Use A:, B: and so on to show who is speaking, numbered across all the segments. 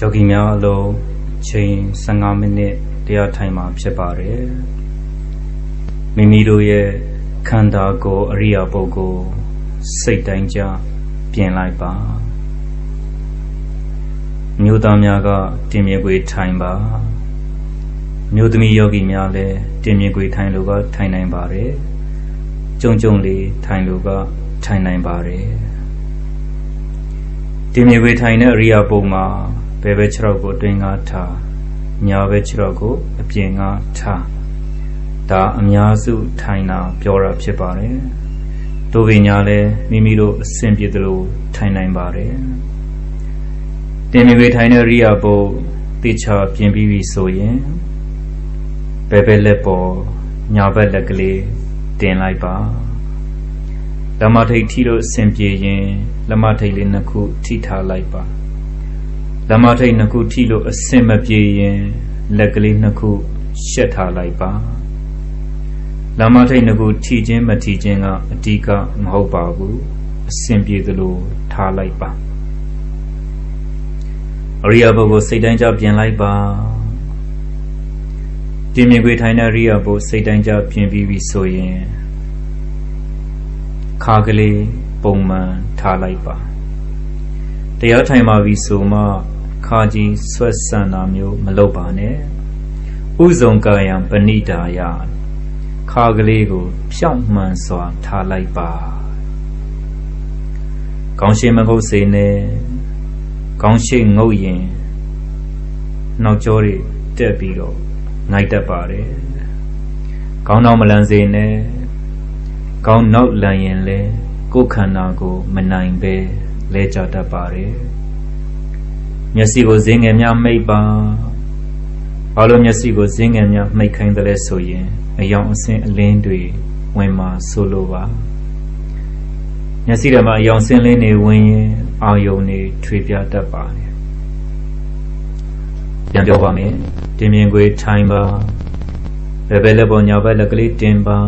A: ယောဂီများအလုံးချိန်15မိနစ်တရားထိုင်မှာဖြစ်ပါတယ်မိမိတို့ရဲ့ခန္ဓာကိုယ်အရိယာပုဂ္ဂိုလ်စိတ်တိုင်းကြပြင်လိုက်ပါမျိုးသားများကတင်မြေခွေထိုင်ပါမျိုးသမီးယောဂီများလည်းတင်မြေခွေထိုင်လို့ကထိုင်နိုင်ပါတယ်ကြုံကြုံလေးထိုင်လို့ကထိုင်နိုင်ပါတယ်တင်မြေခွေထိုင်တဲ့အရိယာပုမှာဘယ်ဘက်ခြေထောက်ကိုအတွင်းကထားညာဘက်ခြေထောက်ကိုအပြင်ကထားဒါအများစုထိုင်တာပြောတာဖြစ်ပါတယ်တို့ပညာလည်းမိမိတို့အဆင်ပြေသလိုထိုင်နိုင်ပါတယ်တင်မြေခွေထိုင်တဲ့အရိယာပုတိချပြင်ပြီးပြီဆိုရင်ဘယ်ဘက်လက်ပေါ်ညာဘက်လက်ကလေးတင်လိုက်ပါလက်မထိတ်ထိလို့အဆင်ပြေရင်လက်မထိတ်လေးနှစ်ခုထိထားလိုက်ပါလက်မထိတ်နှစ်ခုထိလို့အဆင်မပြေရင်လက်ကလေးနှစ်ခုရှက်ထားလိုက်ပါလက်မထိတ်နှစ်ခုထိခြင်းမထိခြင်းကအဓိကမဟုတ်ပါဘူးအဆင်ပြေသလိုထားလိုက်ပါအရိယာပုဂ္ဂိုလ်စိတ်တိုင်းကြပြင်လိုက်ပါတင်မြေခွေထိုင်တဲ့အရိယာပုစိတ်တိုင်းကြပြင်ပြီးပြီဆိုရင်ခါကလေးပုံမှန်ထားလိုက်ပါတရားထိုင်ပါပြီဆိုမှခါကြီးဆွဲဆန့်တာမျိုးမလုပ်ပါနဲ့ဥဇုံကာယံပဏိဒါယခါကလေးကိုဖြောင့်မှန်စွာထားလိုက်ပါကောင်းရှိမငုတ်စေနဲ့ကောင်းရှိငုတ်ရင်နောက်ကျောတွေတက်ပြီးတော့ငိုက်တတ်ပါတယ်ကောင်းနောက်မလန်စေနဲ့ကောင်းနောက်လန်ရင်လဲကိုယ်ခန္ဓာကိုမနိုင်ပဲလဲကြတတ်ပါတယ်မျက်စိကိုဇင်းငယ်များမှိတ်ပါဘာလို့မျက်စိကိုဇင်းငယ်များမှိတ်ခိုင်းတယ်လဲဆိုရင်အယောင်အဆင်းအလင်းတွေဝင်မှာဆိုလိုပါမျက်စိထဲမှာအယောင်ဆင်းလင်းတွေဝင်ရင်အာယုန်တွေထွေပြတတ်ပါတယ်ပြန်ပြောပါမယ်တင်မြင်ခွေထိုင်ပါဘယ်ဘက်လက်ပေါ်ညာဘက်လက်ကလေးတင်ပါ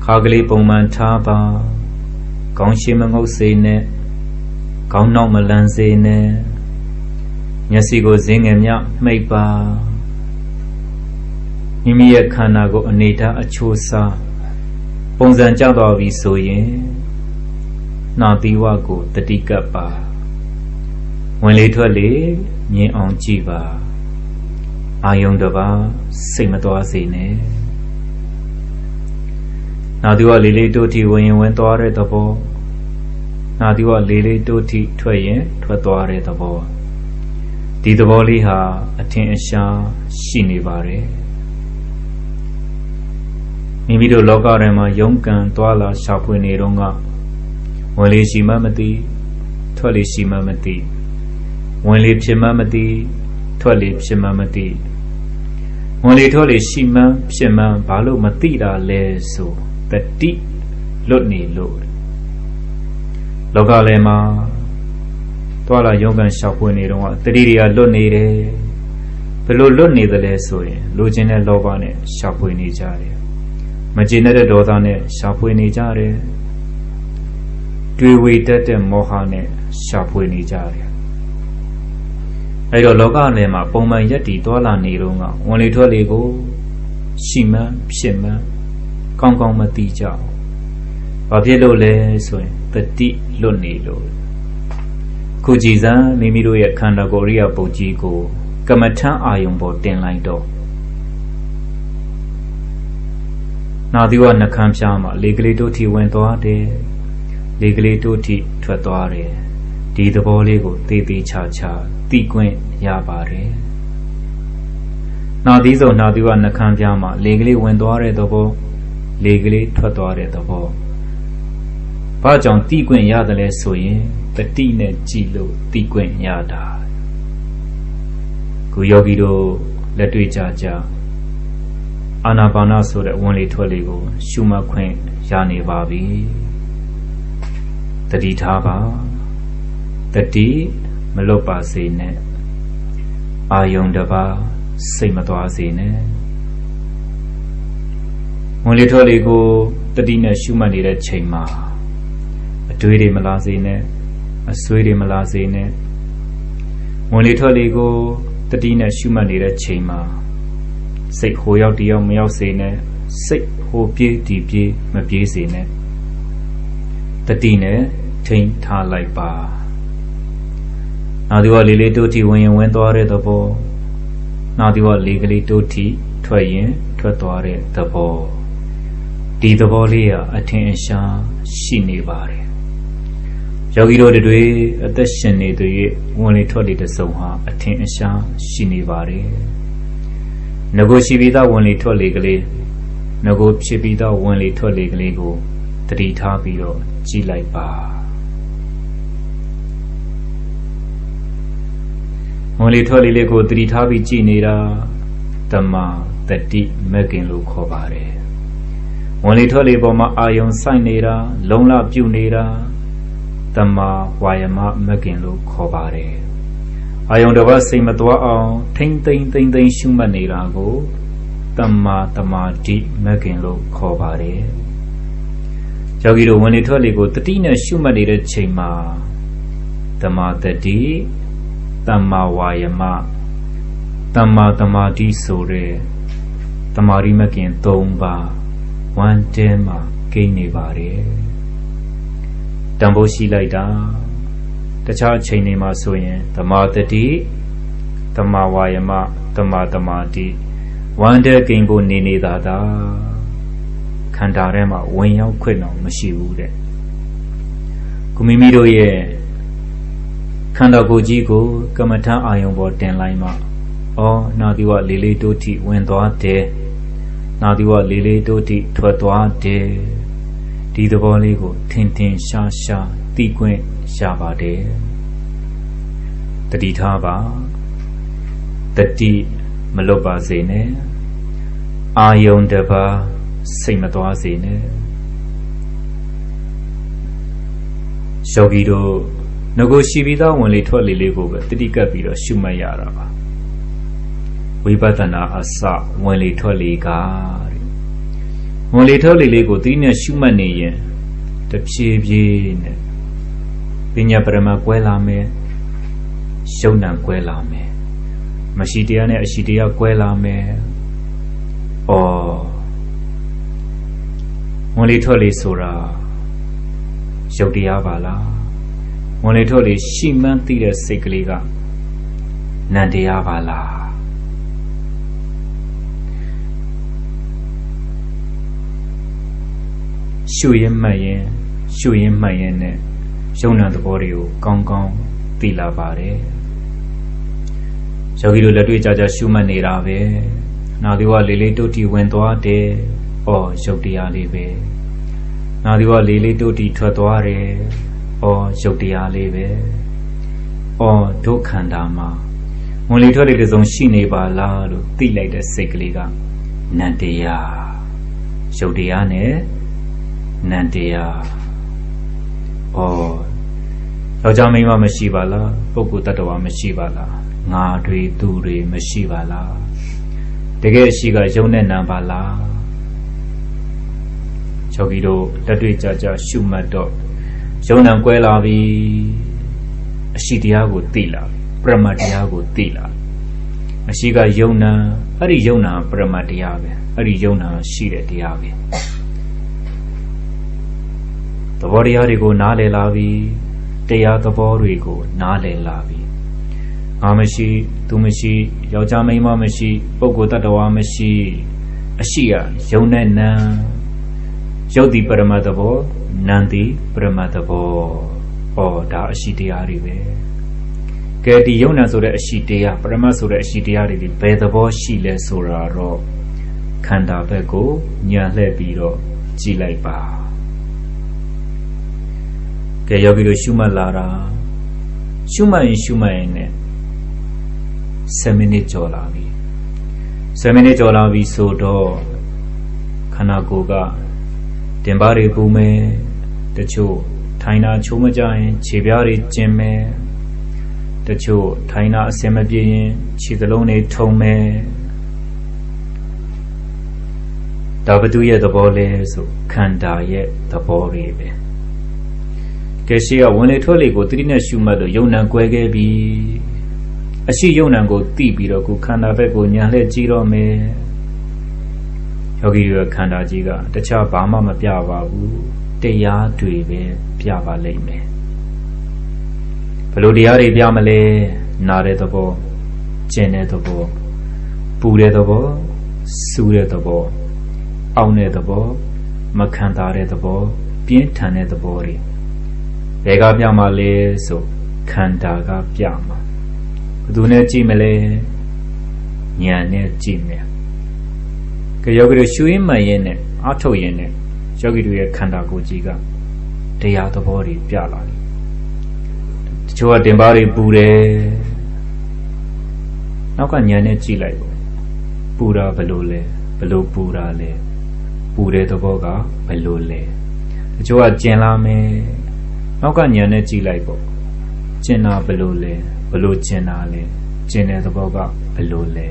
A: ခါကလေးပုံမှန်ထားပါကောင်းရှိမငုတ်စေနဲ့ကောင်းနောက်မလန်စေနဲ့မျက်စိကိုဇင်းငယ်များမှိတ်ပါမိမိရဲ့ခန္ဓာကိုအနေထားအချိုးစားပုံစံကျသွားပြီဆိုရင်နာသီဝကိုတတိကပ်ပါဝင်လေထွက်လေမြင်အောင်ကြည့်ပါအာယုံတစ်ပါးစိတ်မသွားစေနဲ့နာသီဝလေးလေးတိုးထီဝင်ရင်ဝင်သွားတဲ့သဘောနာသီဝလေးလေးတိုးထီထွက်ရင်ထွက်သွားတဲ့သဘောဒီသဘောလေးဟာအထင်အရှားရှိနေပါတယ်မိမိတို့လောကထဲမှာယုံကံသွားလာရှာဖွေနေတော့ကဝင်လေရှိမှမသိထွက်လေရှိမှမသိဝင်လေဖြစ်မှမသိထွက်လေဖြစ်မှမသိဝင်လေထွက်လေရှိမှဖြစ်မှဘာလို့မသိတာလဲဆိုတတိလွတ်နေလို့လောကလယ်မှာတွာလာယုံကန်ရှာဖွေနေတော့တတိတွေကလွတ်နေတယ်ဘယ်လိုလွတ်နေသလဲဆိုရင်လိုချင်တဲ့လောဘနဲ့ရှာဖွေနေကြတယ်မကျေနပ်တဲ့ဒေါသနဲ့ရှာဖွေနေကြတယ်တွေ့ဝေတတ်တဲ့မောဟနဲ့ရှာဖွေနေကြတယ်အဲ့တော့လောကလယ်မှာပုံမှန်ရက်တည်တွာလာနေတော့ဝင်လေထွက်လေကိုရှိမှဖြစ်မှကောင်းကောင်းမသိကြဘူးဘာဖြစ်လို့လဲဆိုရင်တတိလွတ်နေလို့ခုကြည်စမ်းမိမိတို့ရဲ့ခန္ဓာကိုယ်ရိယပုတ်ကြီးကိုကမ္မထအာယုံပေါ်တင်လိုက်တော့နာသီဝနှခမ်းဖျားမှာလေကလေးတို့ထိဝင်သွားတယ်လေကလေးတို့ထိထွက်သွားတယ်ဒီသဘောလေးကိုသေသေးချာချာသိခွင့်ရပါတယ်နာသီးစုံနာသီဝနှခမ်းဖျားမှာလေကလေးဝင်သွားတဲ့သဘောလေကလေးထွက်သွားတဲ့သဘောဘာကြောင့်သိခွင့်ရတယ်လဲဆိုရင်တတိနဲ့ကြည်လို့သိခွင့်ရတာခုယောဂီတို့လက်တွေ့ကြကြအာနာပါနဆိုတဲ့ဝင်လေထွက်လေကိုရှုမှတ်ခွင့်ရနေပါပြီတတိထားပါတတိမလွတ်ပါစေနဲ့အာယုံတစ်ပါးစိတ်မသွားစေနဲ့ဝင်လေထွက်လေကိုတတိနဲ့ရှုမှတ်နေတဲ့ချိန်မှာအတွေးတွေမလာစေနဲ့အဆွေးတွေမလာစေနဲ့ ဝ ဝင်လေထွက်လေကိုတတိနဲ့ရှုမှတ်နေတဲ့ချိန်မှာစိတ်ဟိုရောက်တရောက်မရောက်စေနဲ့စိတ်ဟိုပြေးဒီပြေးမပြေးစေနဲ့တတိနဲ့ထိန်းထားလိုက်ပါနောက်ဒီကလေးလေးတိုးထီဝင်ရင်ဝင်သွားတဲ့သဘောနောက်ဒီကလေးကလေးတိုးထီထွက်ရင်ထွက်သွားတဲ့သဘောဒီသဘောလေးကအထင်အရှားရှိနေပါတယ်ယောဂီတို့တွေအသက်ရှင်နေတဲ့ဝင်လေထွက်လေတစုံဟာအထင်အရှားရှိနေပါတယ်ငကိုရှိပြီးသားဝင်လေထွက်လေကလေးငကိုဖြစ်ပြီးသားဝင်လေထွက်လေကလေးကိုတတိထားပြီးတော့ကြည့်လိုက်ပါဝင်လေထွက်လေလေးကိုတတိထားပြီးကြည့်နေတာတမာတတိမဂ်ကင်လို့ခေါ်ပါတယ်ဝင်လေထွက်လေပေါ်မှာအာယုံစိုက်နေတာလုံလပြုတ်နေတာတမာဝါယမမဂ်ကင်လို့ခေါ်ပါတယ်အာယုံတစ်ပါးစိတ်မသွားအောင်ထိမ့်သိမ့်သိမ့်သိမ့်ရှုမှတ်နေတာကိုတမာတမာတိမဂ်ကင်လို့ခေါ်ပါတယ်ယောဂီတို့ဝင်လေထွက်လေကိုတတိနဲ့ရှုမှတ်နေတဲ့ချိန်မှာတမာတတိတမာဝါယမတမာတမာတိဆိုတဲ့တမာရိမဂ်ကင်၃ပါးဝမ်းတဲမှာကိန်းနေပါတယ်တန်ဖိုးရှိလိုက်တာတခြားအချိန်တွေမှာဆိုရင်တမာတတိတမာဝါယမတမာတမာတိဝမ်းတဲကိန်းဖို့နေနေတာသာခန္ဓာထဲမှာဝင်ရောက်ခွင့်တော့မရှိဘူးတဲ့ကိုမိမိတို့ရဲ့ခန္ဓာကိုယ်ကြီးကိုကမ္မထအာယုံပေါ်တင်လိုက်မှနာဒီဝလေးလေးတိုးတိဝင်သွားတယ်နာဒီဝလေးလေးတိုးတိထွက်သွားတယ်ဒီသဘောလေးကိုထင်ထင်ရှားရှားသိခွင့်ရပါတယ်တတိထားပါတတိမလွတ်ပါစေနဲ့အာယုံတစ်ပါးစိတ်မသွားစေနဲ့ယောဂီတို့ငကိုရှိပြီးသားဝင်လေထွက်လေလေးကိုပဲတတိကပ်ပြီးတော့ရှုမှတ်ရတာပါဝိပဿနာအစဝင်လေထွက်လေကဝင်လေထွက်လေလေးကိုတတိနဲ့ရှုမှတ်နေရင်တဖြည်းဖြည်းနဲ့ပညာပရမကွဲလာမယ်ယုံနံကွဲလာမယ်မရှိတရားနဲ့အရှိတရားကွဲလာမယ်ဝင်လေထွက်လေဆိုတာယုတ်တရားပါလားဝင်လေထွက်လေရှိမှန်းသိတဲ့စိတ်ကလေးကနံတရားပါလားရှုရင်မှတ်ရင်ရှုရင်မှတ်ရင်နဲ့ယုံနာသဘောတွေကိုကောင်းကောင်းသိလာပါတယ်ယောဂီတို့လက်တွေ့ကြကြရှုမှတ်နေတာပဲနာဒီဝလေးလေးတုတ်တီဝင်သွားတယ်ယုတ်တရားလေးပဲနာဒီဝလေးလေးတုတ်တီထွက်သွားတယ်ယုတ်တရားလေးပဲဒုက္ခန္တာမှာဝင်လေထွက်လေတစ်စုံရှိနေပါလားလို့သိလိုက်တဲ့စိတ်ကလေးကနံတရားယုတ်တရားနဲ့နံတရားယောက်ျားမိန်းမမရှိပါလားပုဂ္ဂိုလ်တ attva မရှိပါလားငါတွေသူတွေမရှိပါလားတကယ်ရှိကယုံနဲ့နံပါလားယောဂီတို့လက်တွေ့ကြကြရှုမှတ်တော့ယုံနံကွဲလာပြီအရှိတရားကိုသိလာပရမတ်တရားကိုသိလာအရှိကယုံနံအဲ့ဒီယုံနံပရမတ်တရားပဲအဲ့ဒီယုံနံရှိတဲ့တရားပဲသဘောတရားတွေကိုနားလည်လာပြီတရားသဘောတွေကိုနားလည်လာပြီငါမရှိသူမရှိယောက်ျားမိန်းမမရှိပုဂ္ဂိုလ်တ attva မရှိအရှိကယုံနဲ့နံယုတ်တိပရမတ်သဘောနံတိပရမတ်သဘောဒါအရှိတရားတွေပဲကဲဒီယုံနံဆိုတဲ့အရှိတရားပရမတ်ဆိုတဲ့အရှိတရားတွေဘယ်သဘောရှိလဲဆိုတာတော့ခန္ဓာဘက်ကိုညာလှည့်ပြီးတော့ကြည့်လိုက်ပါကဲယောဂီတို့ရှုမှတ်လာတာရှုမှတ်ရင်နဲ့7မိနစ်ကျော်လာပြီ7မိနစ်ကျော်လာပြီဆိုတော့ခန္ဓာကိုယ်ကတင်ပါးတွေပူမယ်တချို့ထိုင်တာချိုးမကြရင်ခြေပြားတွေကျင်မယ်တချို့ထိုင်တာအစင်မပြေရင်ခြေသလုံးတွေထုံမယ်ဒါဘသူရဲ့သဘောလဲဆိုခန္ဓာရဲ့သဘောတွေပဲကဲရှိကဝင်လေထွက်လေကိုတတိနဲ့ရှုမှတ်လို့ယုံနံကွဲခဲ့ပြီ အရှိယုံနံကိုတိပြီးတော့ကိုခန္ဓာဘက်ကိုညာလှည့်ကြည့်တော့မယ်ယောဂီတို့ခန္ဓာကြီးကတခြားဘာမှမပြပါဘူးတရားတွေပဲပြပါလိမ့်မယ်ဘယ်လိုတရားတွေပြမလဲနာတဲ့သဘောကျင်တဲ့သဘောပူတဲ့သဘောစူးတဲ့သဘောအောင့်တဲ့သဘောမခံတာတဲ့သဘောပြင်းထန်တဲ့သဘောတွေဘယ်ကပြမှာလဲဆိုခန္ဓာကပြမှာဘယ်သူနဲ့ကြည့်မလဲဉာဏ်နဲ့ကြည့်မယ်ကယောဂီတို့ရှုရင်းမှန်ရင်းနဲ့အထုတ်ရင်းနဲ့ယောဂီတို့ရဲ့ခန္ဓာကိုယ်ကြီးကတရားသဘောတွေပြလာတယ်တချို့ကတင်ပါတွေပူတယ်နောက်ကဉာဏ်နဲ့ကြည့်လိုက်ပေါ့ပူတာဘယ်လိုလဲဘယ်လိုပူတာလဲပူတဲ့သဘောကဘယ်လိုလဲတချို့ကကျင်လာမယ်နောက်ကဉာဏ်နဲ့ကြည့်လိုက်ပေါ့ကျင်တာဘယ်လိုလဲဘယ်လိုကျင်တာလဲကျင်တဲ့သဘောကဘယ်လိုလဲ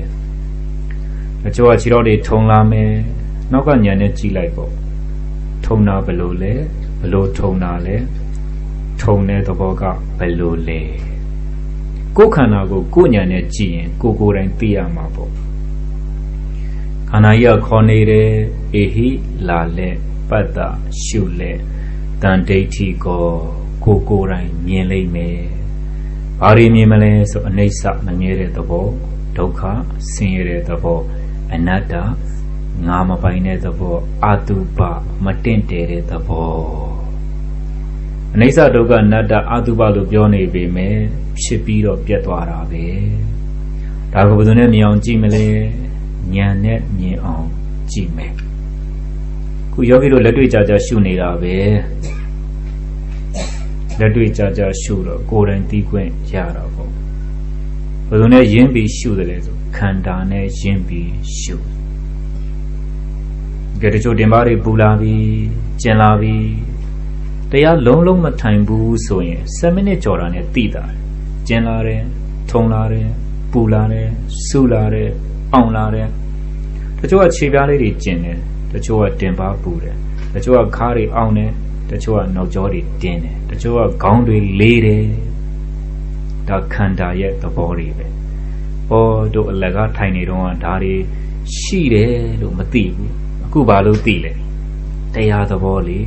A: တချို့ကခြေတော်တွေထုံလာမယ်နောက်ကဉာဏ်နဲ့ကြည့်လိုက်ပေါ့ထုံတာဘယ်လိုလဲဘယ်လိုထုံတာလဲထုံတဲ့သဘောကဘယ်လိုလဲကိုယ်ခန္ဓာကိုကိုယ်ဉာဏ်နဲ့ကြည့်ရင်ကိုယ်တိုင်သိရမှာပေါ့ခန္ဓာကြီးကခေါ်နေတယ်အေဟိလာလဲပတ္တရှုလဲတန်ဒိဋ္ဌိကိုကိုယ်တိုင်မြင်လိမ့်မယ်ဘာတွေမြင်မလဲဆိုအနိစ္စမမြဲတဲ့သဘောဒုက္ခဆင်းရဲတဲ့သဘောအနတ္တငါမပိုင်တဲ့သဘောအတုပမတင့်တယ်တဲ့သဘောအနိစ္စဒုက္ခအနတ္တအတုပလို့ပြောနေပေမဲ့ဖြစ်ပြီးတော့ပြတ်သွားတာပဲဒါကဘယ်သူနဲ့မြင်အောင်ကြည့်မလဲဉာဏ်နဲ့မြင်အောင်ကြည့်မယ်ခုယောဂီတို့လက်တွေ့ကြကြရှုနေတာပဲလက်တွေ့ကြကြရှုတော့ကိုယ်တိုင်သိခွင့်ရတော့ပေါ့ဘယ်သူနဲ့ယဉ်ပြီးရှုတယ်လဲဆိုခန္ဓာနဲ့ယဉ်ပြီးရှုကြတဲ့ချို့တင်ပါတွေပူလာပြီးကျင်လာပြီးတရားလုံးလုံးမထိုင်ဘူးဆိုရင်7မိနစ်ကြော်တာနဲ့သိတာကျင်လာတယ်ထုံလာတယ်ပူလာတယ်စူလာတယ်အောင်လာတယ်တချို့ကခြေပြားလေးတွေကျင်တယ်တချို့ကတင်ပါပူတယ်တချို့ကခါးတွေအောင်တယ်တချို့ကနောက်ကျောတွေတင်းတယ်တချို့ကခေါင်းတွေလေးတယ်ဒါခန္ဓာရဲ့သဘောတွေပဲတို့အလကထိုင်နေတော့ဒါတွေရှိတယ်လို့မသိဘူးအခုဘာလို့သိလဲတရားသဘောလေ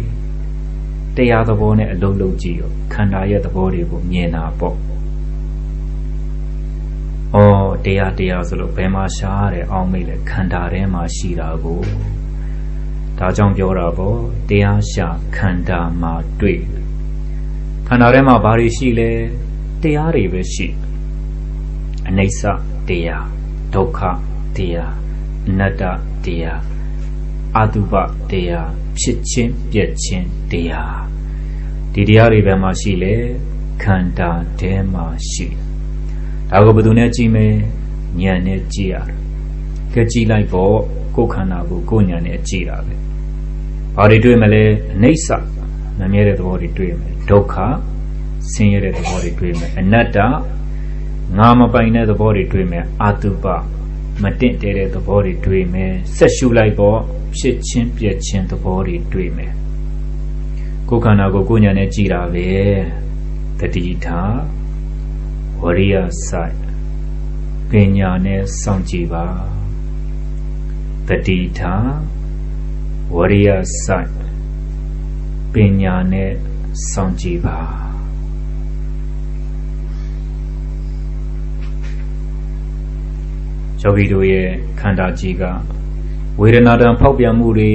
A: တရားသဘောနဲ့အလုံးလုံးကြည့်ရောခန္ဓာရဲ့သဘောတွေကိုမြင်တာပေါ့တရားဆိုလို့ဘယ်မှာရှားတယ်အောင်းမိလဲခန္ဓာထဲမှာရှိတာကိုဒါကြောင့်ပြောတာပေါ့တရားရှာခန္ဓာမှာတွေ့ခန္ဓာထဲမှာဘာတွေရှိလဲတရားတွေပဲရှိအနိစ္စတရားဒုက္ခတရားအနတ္တတရားအတုပတရားဖြစ်ချင်းပြည့်ချင်းတရားဒီတရားတွေဘယ်မှာရှိလဲခန္ဓာထဲမှာရှိဒါကိုဘယ်သူနဲ့ကြည့်မယ်ဉာဏ်နဲ့ကြည့်ရတယ်ကဲကြည့်လိုက်ပေါ့ကိုယ်ခန္ဓာကိုကိုယ်ဉာဏ်နဲ့ကြည့်တာပဲဘာတွေတွေ့မလဲအနိစ္စမမြဲတဲ့သဘောတွေတွေ့မယ်ဒုက္ခဆင်းရဲတဲ့သဘောတွေတွေ့မယ်အနတ္တငါမပိုင်တဲ့သဘောတွေတွေ့မယ်အတုပမတင့်တယ်တဲ့သဘောတွေတွေ့မယ်ဆက်ရှုလိုက်ပေါ့ဖြစ်ချင်းပြည့်ချင်းသဘောတွေတွေ့မယ်ကိုယ်ခန္ဓာကိုကိုယ်ဉာဏ်နဲ့ကြည့်တာပဲတတိထားဝရိယစိုက်ပညာနဲ့စောင့်ကြည့်ပါတတိထားဝရိယစိုက်ပညာနဲ့စောင့်ကြည့်ပါယောဂီတို့ရဲ့ခန္ဓာကြီးကဝေဒနာတံဖောက်ပြန်မှုတွေ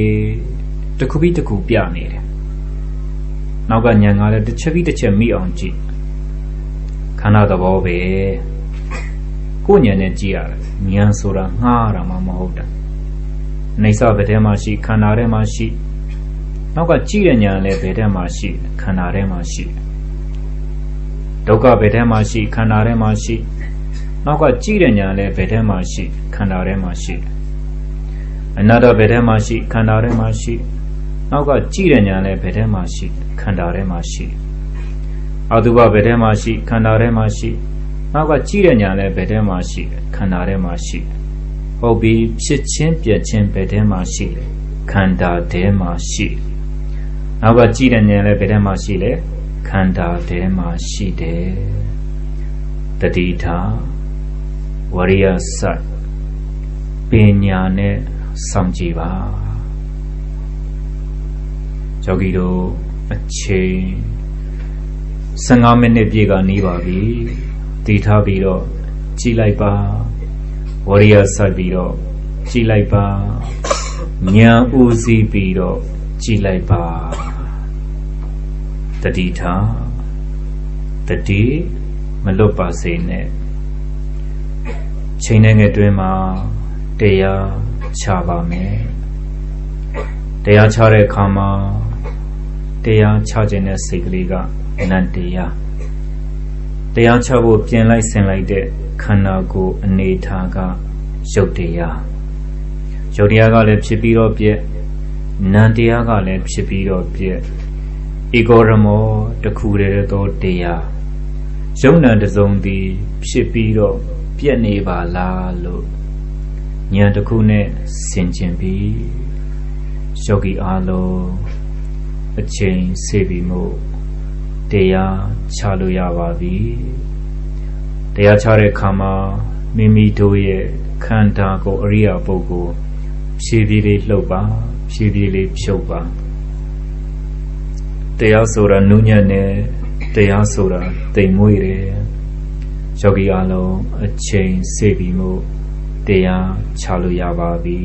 A: တစ်ခုပြီးတစ်ခုပြနေတယ်နောက်ကဉာဏ်ကလည်းတစ်ချက်ပြီးတစ်ချက်မိအောင်ကြည့်ခန္ဓာသဘောပဲကိုယ်ဉာဏ်နဲ့ကြည့်ရတယ်ဉာဏ်ဆိုတာငှားတာမှမဟုတ်တာအိဋ္ဌဘယ်ထဲမှာရှိခန္ဓာထဲမှာရှိနောက်ကကြည့်တဲ့ဉာဏ်လည်းဘယ်ထဲမှာရှိခန္ဓာထဲမှာရှိဒုက္ခဘယ်ထဲမှာရှိခန္ဓာထဲမှာရှိနောက်ကကြည့်တဲ့ဉာဏ်လည်းဘယ်ထဲမှာရှိခန္ဓာထဲမှာရှိအနတ္တဘယ်ထဲမှာရှိခန္ဓာထဲမှာရှိနောက်ကကြည့်တဲ့ဉာဏ်လည်းဘယ်ထဲမှာရှိခန္ဓာထဲမှာရှိအတုပဘယ်ထဲမှာရှိခန္ဓာထဲမှာရှိနောက်ကကြည့်တဲ့ဉာဏ်လည်းဘယ်ထဲမှာရှိခန္ဓာထဲမှာရှိဟုတ်ပြီဖြစ်ချင်းပြည့်ချင်းဘယ်ထဲမှာရှိလဲခန္ဓာထဲမှာရှိနောက်ကကြည့်တဲ့ဉာဏ်လည်းဘယ်ထဲမှာရှိလဲခန္ဓာထဲမှာရှိတယ်တတိထားဝ ဝရိယစိုက်ပညာနဲ့စောင့်ကြည့်ပါယောဂီတို့အချိန်15မိနစ်ပြည့်ကနီးပါပြီတည်ထားပြီးတော့ကြည်လိုက်ပါဝရိယစိုက်ပြီးတော့ကြည်လိုက်ပါဉာဏ်ဦးစီးပြီးတော့ကြည်လိုက်ပါတတိထားတတိမလွတ်ပါစေနဲ့ချိန်နဲ့ငယ်တွင်မှာတရားချပါမယ်တရားချတဲ့အခါမှာတရားချခြင်းတဲ့စိတ်ကလေးကနတ်တရားချဖို့ပြင်လိုက်ဆင်လိုက်တဲ့ခန္ဓာကိုယ်အနေထားကရုပ်တရားကလည်းဖြစ်ပြီးတော့ပြည့်နံတရားကလည်းဖြစ်ပြီးတော့ပြည့်ဧကောရမောတခုတည်းသောတရားယုံနံတစုံသည်ဖြစ်ပြီးတော့ပြည့်နေပါလားလို့ဉာဏ်တစ်ခုနဲ့ဆင်ခြင်ပြီးယောဂီအားလုံးအချိန်စေပြီးမို့တရားချလို့ရပါပြီတရားချတဲ့အခါမှာမိမိတို့ရဲ့ခန္ဓာကိုယ်အရိယာပုဂ္ဂိုလ်ဖြည်းဖြည်းလေးလှုပ်ပါဖြည်းဖြည်းလေးဖြုတ်ပါတရားဆိုတာနုညံ့တယ်တရားဆိုတာတိမ်မွေ့တယ်ယောဂီအားလုံးအချိန်စေပြီးမို့တရားချလို့ရပါပြီ